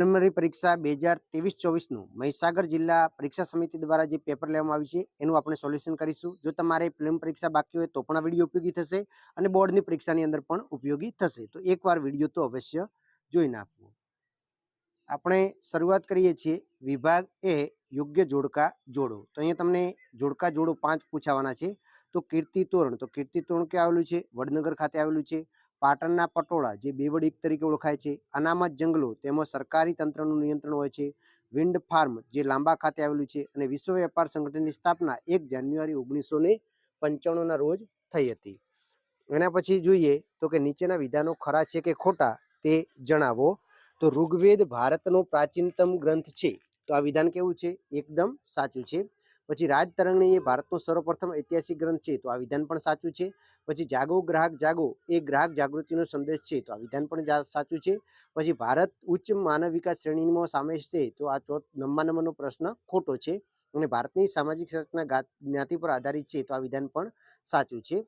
Preliminary પરીક્ષા 2023-24નું મહીસાગર જિલ્લા પરીક્ષા સમિતિ દ્વારા જે પેપર લેવામાં આવ્યું છે એનું આપણે સોલ્યુશન કરીશું. જો તમારે પ્રિલિમ પરીક્ષા બાકી હોય તો પણ આ વિડીયો ઉપયોગી થશે અને બોર્ડની પરીક્ષાની અંદર પણ ઉપયોગી થશે. તો એકવાર વિડીયો તો અવશ્ય જોઈ નાખવો. આપણે શરૂઆત કરીએ છીએ વિભાગ એ યોગ્ય જોડકા જોડો. તો અહીંયા તમને જોડકા જોડો 5 પૂછાવાના છે. તો કીર્તિ તોરણ, તો કીર્તિ તોરણ ક્યાં આવેલું છે? વડનગર ખાતે આવેલું છે. પાટણના પટોળા જે બેવડ એક તરીકે ઓળખાય છે. અનામત જંગલો તેમાં સરકારી તંત્રનું નિયંત્રણ હોય છે. વિન્ડ ફાર્મ જે લાંબા ખાતે આવેલું છે. અને વિશ્વ વેપાર સંગઠનની સ્થાપના 1 જાન્યુઆરી 1995ના રોજ થઈ હતી. એના પછી જોઈએ તો કે નીચેના વિધાનો ખરા છે કે ખોટા તે જણાવો. તો ઋગ્વેદ ભારતનો પ્રાચીનતમ ગ્રંથ છે. તો આ વિધાન કેવું છે? એકદમ સાચું છે. પછી રાજતરંગણી એ ભારતનો સર્વપ્રથમ ઐતિહાસિક ગ્રંથ છે. તો આ વિધાન પણ સાચું છે. પછી જાગો ગ્રાહક જાગો એ ગ્રાહક જાગૃતિનો સંદેશ છે. તો આ વિધાન પણ સાચું છે. પછી ભારત ઉચ્ચ માનવ વિકાસ શ્રેણીમાં સામેલ છે. તો આ 9મા નંબરનો પ્રશ્ન ખોટો છે. અને ભારતની સામાજિક રચના જ્ઞાતિ પર આધારિત છે. તો આ વિધાન પણ સાચું છે.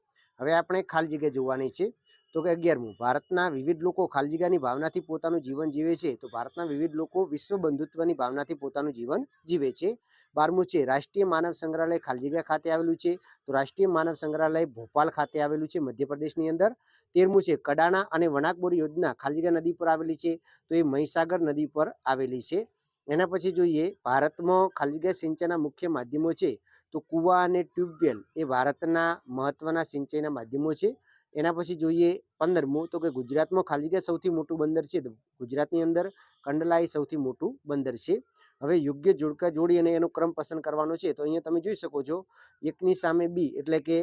હવે આપણે ખાલી જગ્યા જોવાની છે. તો કે 11મું, ભારતના વિવિધ લોકો ખાલી જગ્યાની ભાવનાથી પોતાનું જીવન જીવે છે. તો ભારતના વિવિધ લોકો વિશ્વ બંધુત્વની ભાવનાથી પોતાનું જીવન જીવે છે. 12મું છે, રાષ્ટ્રીય માનવ સંગ્રહાલય ખાલી જગ્યા ખાતે આવેલું છે. તો રાષ્ટ્રીય માનવ સંગ્રહાલય ભોપાલ ખાતે આવેલું છે, મધ્યપ્રદેશની અંદર. 13મું છે, કડાણા અને વણાકબોરી યોજના ખાલી જગ્યા નદી પર આવેલી છે. તો એ મહીસાગર નદી પર આવેલી છે. એના પછી જોઈએ ભારતમાં ખાલી જગ્યા સિંચાઈના મુખ્ય માધ્યમો છે. તો કુવા અને ટ્યુબવેલ એ ભારતના મહત્વના સિંચાઈના માધ્યમો છે. એના પછી જોઈએ 15મું, તો કે ગુજરાતમાં ખાલી જગ્યા સૌથી મોટું બંદર છે. તો ગુજરાતની અંદર કંડલા એ સૌથી મોટું બંદર છે. હવે યોગ્ય જોડકા જોડી અને એનો ક્રમ પસંદ કરવાનો છે. તો અહીંયા તમે જોઈ શકો છો, એકની સામે બી એટલે કે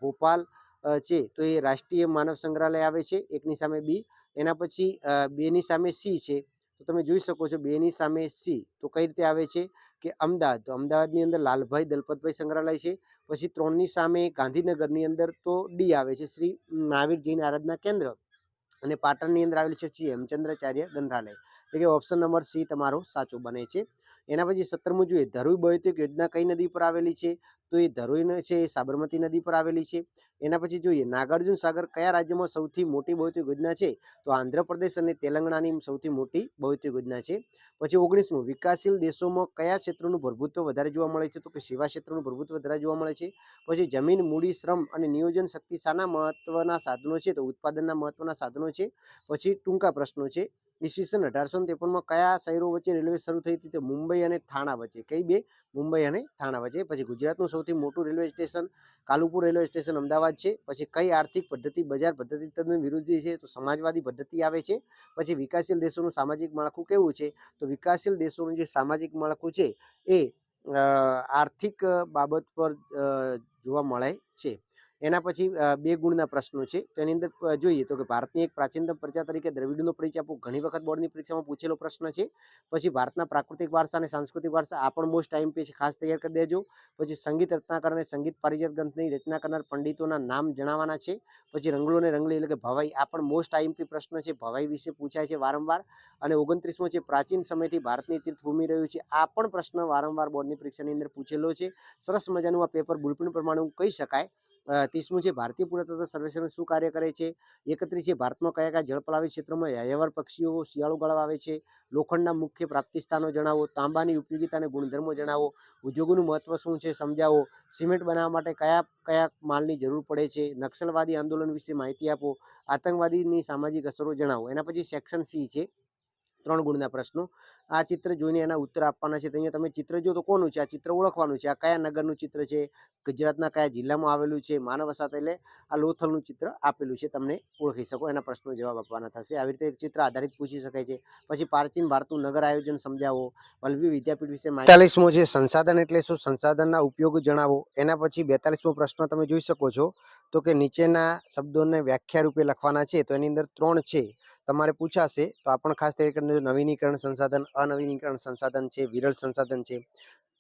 ભોપાલ છે તો એ રાષ્ટ્રીય માનવ સંગ્રહાલય આવે છે, એકની સામે બી. એના પછી 2ની સામે સી છે. તો તમે જોઈ શકો છો 2ની સામે સી તો કઈ રીતે આવે છે કે અમદાવાદ, તો અમદાવાદની અંદર લાલભાઈ દલપતભાઈ સંગ્રહાલય છે. પછી 3ની સામે ગાંધીનગરની અંદર તો ડી આવે છે, શ્રી મહાવીર જૈન આરાધના કેન્દ્ર. અને પાટણની અંદર આવેલું છે શ્રી હેમચંદ્રાચાર્ય ગ્રંથાલય. એટલે કે ઓપ્શન નંબર સી તમારો સાચો બને છે. એના પછી 17મું જોઈએ, ધરોઈ બૌદ્ધિક યોજના કઈ નદી પર આવેલી છે? તો એ ધરોઈ છે એ સાબરમતી નદી પર આવેલી છે. એના પછી જોઈએ નાગાર્જુન સાગર કયા રાજ્યમાં સૌથી મોટી બૌદ્ધિક યોજના છે? તો આંધ્રપ્રદેશ અને તેલંગાણાની સૌથી મોટી બૌદ્ધિક યોજના છે. પછી 19મું, વિકાસશીલ દેશોમાં કયા ક્ષેત્રનું પ્રભુત્વ વધારે જોવા મળે છે? તો કે સેવા ક્ષેત્રનું પ્રભુત્વ વધારે જોવા મળે છે. પછી જમીન, મૂડી, શ્રમ અને નિયોજન શક્તિ શાના મહત્વના સાધનો છે? તો ઉત્પાદનના મહત્વના સાધનો છે. પછી ટૂંકા પ્રશ્નો છે. ઈસવીસન 1853માં કયા શહેરો વચ્ચે રેલવે શરૂ થઈ હતી? તો મુંબઈ અને થાણા વચ્ચે. કઈ બે? મુંબઈ અને થાણા વચ્ચે. પછી ગુજરાતનું સૌથી મોટું railway station Kalupur railway station Ahmedabad છે. પછી કઈ આર્થિક પદ્ધતિ બજાર પદ્ધતિ તદ્દન વિરોધી છે? તો સમાજવાદી પદ્ધતિ આવે છે. પછી વિકાસશીલ દેશોનું સામાજિક માળખું કેવું છે? તો વિકાસશીલ દેશોનું જે સામાજિક માળખું છે એ આર્થિક બાબત પર જોવા મળે છે. એના પછી 2 ગુણના પ્રશ્નો છે. તો એની અંદર જોઈએ તો કે ભારતની એક પ્રાચીનતમ પ્રજા તરીકે દ્રવિડનો પરિચય આપો. ઘણી વખત બોર્ડની પરીક્ષામાં પૂછેલો પ્રશ્ન છે. પછી ભારતના પ્રાકૃતિક વારસા અને સાંસ્કૃતિક વારસા, આ પણ મોસ્ટ ટાઈમ છે, ખાસ તૈયાર કરી દેજો. પછી સંગીત રત્નાકર અને સંગીત પારિજાત ગ્રંથની રચના કરનાર પંડિતોના નામ જણાવવાના છે. પછી રંગલો અને રંગલી એટલે કે ભવાઈ, આ પણ મોસ્ટ આઈએમપી પ્રશ્ન છે, ભવાઈ વિશે પૂછાય છે વારંવાર. અને 29મો છે, પ્રાચીન સમયથી ભારતની તીર્થભૂમિ રહ્યું છે, આ પણ પ્રશ્ન વારંવાર બોર્ડની પરીક્ષાની અંદર પૂછેલો છે. સરસ મજાનું આ પેપર બુલપ્રિન્ટ પ્રમાણે કહી શકાય. 30મું છે, ભારતીય પુરાતત્વ સર્વેક્ષણ શું કાર્ય કરે છે? 31 છે, ભારતમાં કયા કયા જળપ્લાવી ક્ષેત્રોમાં યાયાવર પક્ષીઓ શિયાળુ ગાળવા આવે છે? લોખંડના મુખ્ય પ્રાપ્તિ સ્થાનો જણાવો. તાંબાની ઉપયોગિતા અને ગુણધર્મો જણાવો. ઉદ્યોગોનું મહત્વ શું છે સમજાવો. સિમેન્ટ બનાવવા માટે કયા કયા માલની જરૂર પડે છે? નક્સલવાદી આંદોલન વિશે માહિતી આપો. આતંકવાદીની સામાજિક અસરો જણાવો. એના પછી સેક્શન સી છે, 3 ગુણના પ્રશ્નો. આ ચિત્ર જોઈને એના ઉત્તર આપવાના છે. તો અહીંયા તમે ચિત્ર જો તો કોનું છે? આ ચિત્ર ઓળખવાનું છે. આ કયા નગરનું ચિત્ર છે? ગુજરાતના કયા જિલ્લામાં આવેલું છે? માનવ વસાહત એટલે આ લોથલનું ચિત્ર આપેલું છે, તમને ઓળખી શકો. એના પ્રશ્નો જવાબ આપવાના થશે. આવી રીતે ચિત્ર આધારિત પૂછી શકાય છે. પછી પ્રાચીન ભારતનું નગર આયોજન સમજાવો. વલ્લભી વિદ્યાપીઠ વિશે માહિતી. 45મો છે, સંસાધન એટલે શું? સંસાધનના ઉપયોગ જણાવો. એના પછી 42મો પ્રશ્ન તમે જોઈ શકો છો, તો કે નીચેના શબ્દોને વ્યાખ્યા રૂપે લખવાના છે. તો એની અંદર 3 છે તમારે પૂછાશે. તો આ પણ ખાસ કરીને નવીનીકરણ સંસાધન, અનવીનીકરણ સંસાધન છે, વિરલ સંસાધન છે.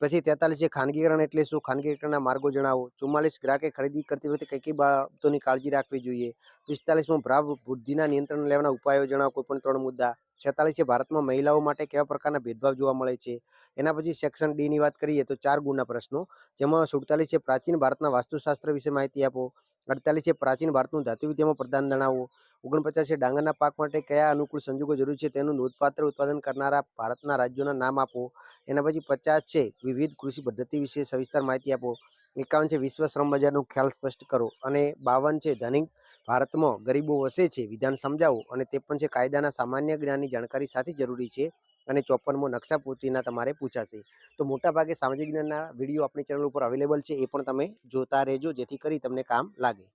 પછી 43 છે, ખાનગીકરણ એટલે શું? ખાનગીકરણના માર્ગો જણાવો. 44, ગ્રાહકે ખરીદી કરતી વખતે કઈ કઈ બાબતોની કાળજી રાખવી જોઈએ. 45મો, ભાવ વૃદ્ધિના નિયંત્રણ લેવાના ઉપાયો જણાવો. કોઈ પણ 3 મુદ્દા. 46 છે, ભારતમાં મહિલાઓ માટે કેવા પ્રકારના ભેદભાવ જોવા મળે છે? એના પછી સેક્શન ડી ની વાત કરીએ તો 4 ગુણના પ્રશ્નો, જેમાં 47 છે, પ્રાચીન ભારતના વાસ્તુશાસ્ત્ર વિશે માહિતી આપો. 48 છે પ્રાચીન ભારતનું ધાતુ વિદ્યામાં પ્રદાન જણાવો. 49 છે ડાંગરના પાક માટે કયા અનુકૂળ સંજોગો જરૂરી છે તેનું નોંધપાત્ર ઉત્પાદન કરનારા ભારતના રાજ્યોના નામ આપો. એના પછી 50 છે વિવિધ કૃષિ પદ્ધતિ વિશે સવિસ્તર માહિતી આપો. 51 છે વિશ્વ શ્રમ બજારનો ખ્યાલ સ્પષ્ટ કરો. અને 52 છે ધનિક ભારતમાં ગરીબો વસે છે વિધાન સમજાવો. અને 53 છે કાયદાના સામાન્ય જ્ઞાનની જાણકારી સાથે જરૂરી છે. અને 54મો નકશા પૂર્તિના તમારે પૂછાશે. તો મોટાભાગે સામાજિક જ્ઞાનના વિડીયો આપણી ચેનલ ઉપર અવેલેબલ છે, એ પણ તમે જોતા રહેજો જેથી કરી તમને કામ લાગે.